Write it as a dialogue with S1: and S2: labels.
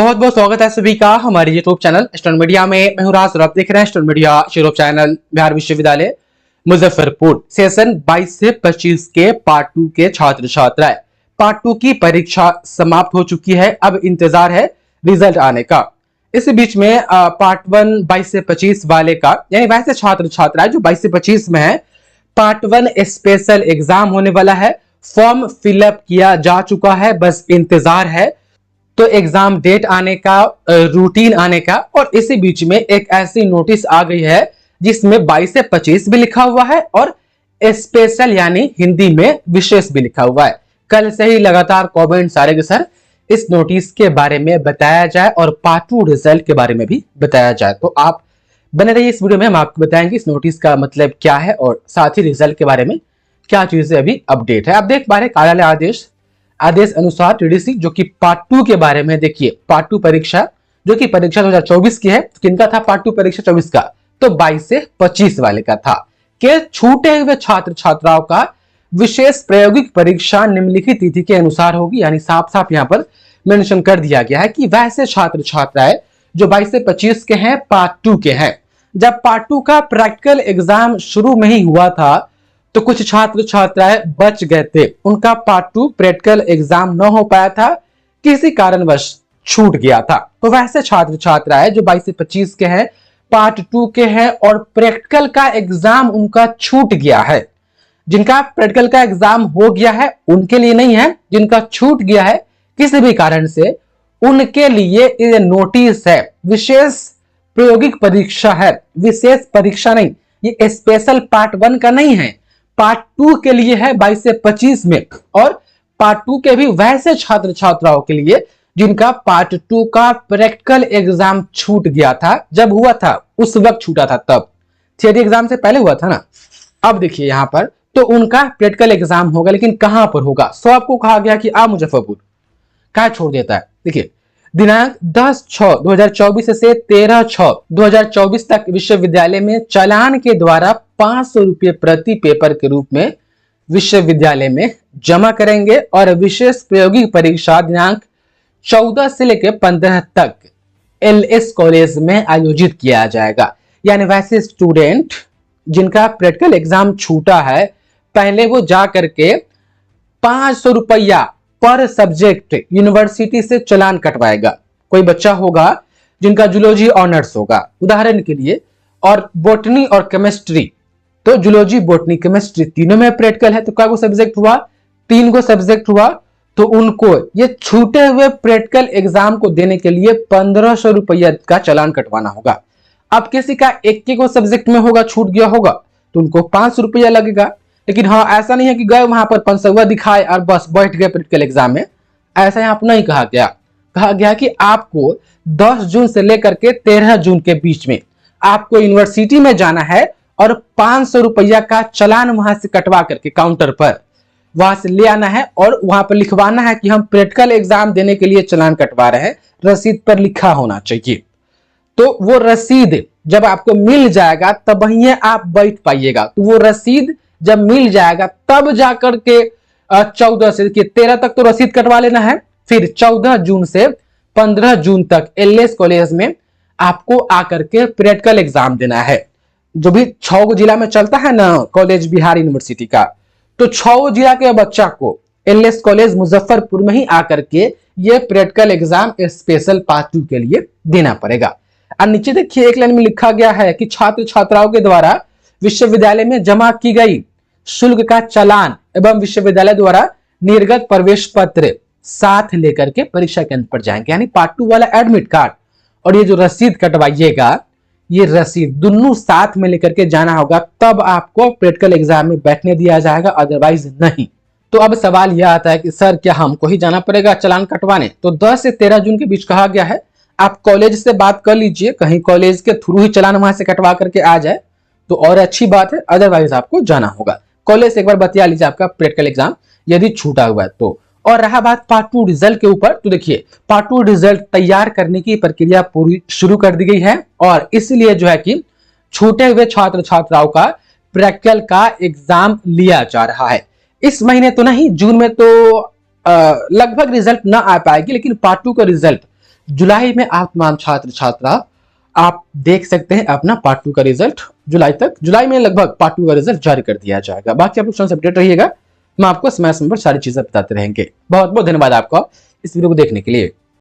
S1: बहुत बहुत स्वागत है सभी का हमारे यूट्यूब चैनल स्टूडेंट मीडिया में। मैं हूं राज और आप देख रहे हैं student media YouTube channel. Bihar विश्वविद्यालय मुजफ्फरपुर सेशन 22 से 25 के पार्ट 2 के छात्र छात्राएं पार्ट 2 की परीक्षा समाप्त हो चुकी है। अब इंतजार है रिजल्ट आने का। इस बीच में पार्ट 1 22 से 25 वाले का यानी वैसे छात्र छात्राएं जो 22 से 25 में है, पार्ट 1 स्पेशल एग्जाम होने वाला है। फॉर्म फिलअप किया जा चुका है, बस इंतजार है तो एग्जाम डेट आने का, रूटीन आने का। और इसी बीच में एक ऐसी नोटिस आ गई है जिसमें 22 से 25 भी लिखा हुआ है और स्पेशल यानी हिंदी में विशेष भी लिखा हुआ है। कल से ही लगातार कमेंट्स आ रहे कि सर इस नोटिस के बारे में बताया जाए और पार्ट 2 रिजल्ट के बारे में भी बताया जाए। तो आप बने रहिए इस वीडियो में, हम आपको बताएंगे इस नोटिस का मतलब क्या है और साथ ही रिजल्ट के बारे में क्या चीजें अभी अपडेट है। आप देख पा रहे कार्यालय आदेश अनुसार टीडीसी जो कि पार्ट 2 के बारे में देखिए, पार्ट 2 परीक्षा जो कि परीक्षा 2024 की है, तो किनका था पार्ट 2 परीक्षा 24 का, तो 22 से 25 वाले का था कि छूटे हुए छात्र छात्राओं का विशेष प्रायोगिक परीक्षा निम्नलिखित तिथि के अनुसार होगी। यानी साफ साफ यहां पर मेंशन कर दिया गया है कि वैसे छात्र छात्राएं जो 22 से 25 के हैं, पार्ट 2 के हैं। जब पार्ट 2 का प्रैक्टिकल एग्जाम शुरू में ही हुआ था तो कुछ छात्र छात्राएं बच गए थे, उनका पार्ट 2 प्रैक्टिकल एग्जाम न हो पाया था, किसी कारणवश छूट गया था। तो वैसे छात्र छात्राएं जो 22 से 25 के हैं, पार्ट 2 के हैं और प्रैक्टिकल का एग्जाम उनका छूट गया है। जिनका प्रैक्टिकल का एग्जाम हो गया है उनके लिए नहीं है, जिनका छूट गया है किसी भी कारण से उनके लिए ये नोटिस है। विशेष प्रायोगिक परीक्षा है, विशेष परीक्षा नहीं, ये स्पेशल पार्ट 1 का नहीं है, पार्ट 2 के लिए है 22 से 25 में। और पार्ट 2 के भी वैसे छात्र छात्राओं के लिए जिनका पार्ट 2 का प्रैक्टिकल एग्जाम छूट गया था। जब हुआ था उस वक्त छूटा था, तब थियरी एग्जाम से पहले हुआ था ना। अब देखिए यहां पर तो उनका प्रैक्टिकल एग्जाम होगा, लेकिन कहां पर होगा। सो आपको कहा गया कि आप मुजफ्फरपुर कहा छोड़ देता है। देखिए दिनांक 10/6/2024 से 13/6/2024 तक विश्वविद्यालय में चालान के द्वारा 500 रुपये प्रति पेपर के रूप में विश्वविद्यालय में जमा करेंगे और विशेष प्रायोगिक परीक्षा दिनांक 14 से लेकर 15 तक एलएस कॉलेज में आयोजित किया जाएगा। यानी वैसे स्टूडेंट जिनका प्रैक्टिकल एग्जाम छूटा है, पहले वो जा करके 500 रुपया पर सब्जेक्ट यूनिवर्सिटी से चालान कटवाएगा। कोई बच्चा होगा जिनका जूलॉजी ऑनर्स होगा उदाहरण के लिए, और बॉटनी और केमिस्ट्री, तो जूलॉजी बॉटनी केमिस्ट्री तीनों में प्रैक्टिकल है, तो क्या सब्जेक्ट हुआ, 3 को सब्जेक्ट हुआ। तो उनको ये छूटे हुए प्रैक्टिकल एग्जाम को देने के लिए 1500 रुपया का चालान कटवाना होगा। अब किसी का एक को सब्जेक्ट में होगा, छूट गया होगा, तो उनको 500 रुपया लगेगा। लेकिन हाँ, ऐसा नहीं है कि गए वहां पर 500 दिखाए और बस बैठ गए प्रैक्टिकल एग्जाम में, ऐसा यहाँ पर नहीं कहा गया। कहा गया कि आपको 10 जून से लेकर के 13 जून के बीच में आपको यूनिवर्सिटी में जाना है और 500 रुपया का चालान वहां से कटवा करके काउंटर पर वहां से ले आना है और वहां पर लिखवाना है कि हम प्रैक्टिकल एग्जाम देने के लिए चालान कटवा रहे हैं। रसीद पर लिखा होना चाहिए। तो वो रसीद जब आपको मिल जाएगा तब वहीं आप बैठ पाइएगा। तो वो रसीद जब मिल जाएगा तब जाकर के 14 से 13 तक तो रसीद कटवा लेना है, फिर 14 जून से 15 जून तक एलएस कॉलेज में आपको आकर के प्रैक्टिकल एग्जाम देना है। जो भी 6 जिला में चलता है ना कॉलेज बिहार यूनिवर्सिटी का, तो 6 जिला के बच्चा को एलएस कॉलेज मुजफ्फरपुर में ही आकर के ये प्रैक्टिकल एग्जाम स्पेशल पार्ट 2 के लिए देना पड़ेगा। और नीचे देखिए एक लाइन में लिखा गया है कि छात्र छात्राओं के द्वारा विश्वविद्यालय में जमा की गई शुल्क का चालान एवं विश्वविद्यालय द्वारा निर्गत प्रवेश पत्र साथ लेकर के परीक्षा केंद्र पर जाएंगे। यानी पार्ट 2 वाला एडमिट कार्ड और ये जो रसीद कटवाइएगा, ये रसीद दोनों साथ में लेकर के जाना होगा, तब आपको प्रैक्टिकल एग्जाम में बैठने दिया जाएगा, अदरवाइज नहीं। तो अब सवाल यह आता है कि सर क्या हमको ही जाना पड़ेगा चालान कटवाने। तो 10 से 13 जून के बीच कहा गया है, आप कॉलेज से बात कर लीजिए, कहीं कॉलेज के थ्रू ही चालान वहां से कटवा करके आ जाए तो और अच्छी बात है, अदरवाइज आपको जाना होगा। कॉलेज से एक बार बतिया लीजिए आपका प्रैक्टिकल एग्जाम यदि छूटा हुआ है तो। और रहा बात पार्ट 2 रिजल्ट के ऊपर, तो देखिए पार्ट 2 रिजल्ट तैयार करने की प्रक्रिया पूरी शुरू कर दी गई है और इसलिए जो है कि छूटे हुए छात्र छात्राओं का प्रैक्टिकल का एग्जाम लिया जा रहा है। इस महीने तो नहीं, जून में तो लगभग रिजल्ट ना आ पाएगी, लेकिन पार्ट 2 का रिजल्ट जुलाई में आप तमाम छात्र छात्रा आप देख सकते हैं अपना पार्ट 2 का रिजल्ट जुलाई में लगभग पार्ट 2 का रिजल्ट जारी कर दिया जाएगा। बाकी आप लोग से अपडेट रहिएगा, मैं आपको समय समय पर सारी चीजें बताते रहेंगे। बहुत बहुत धन्यवाद आपका इस वीडियो को देखने के लिए।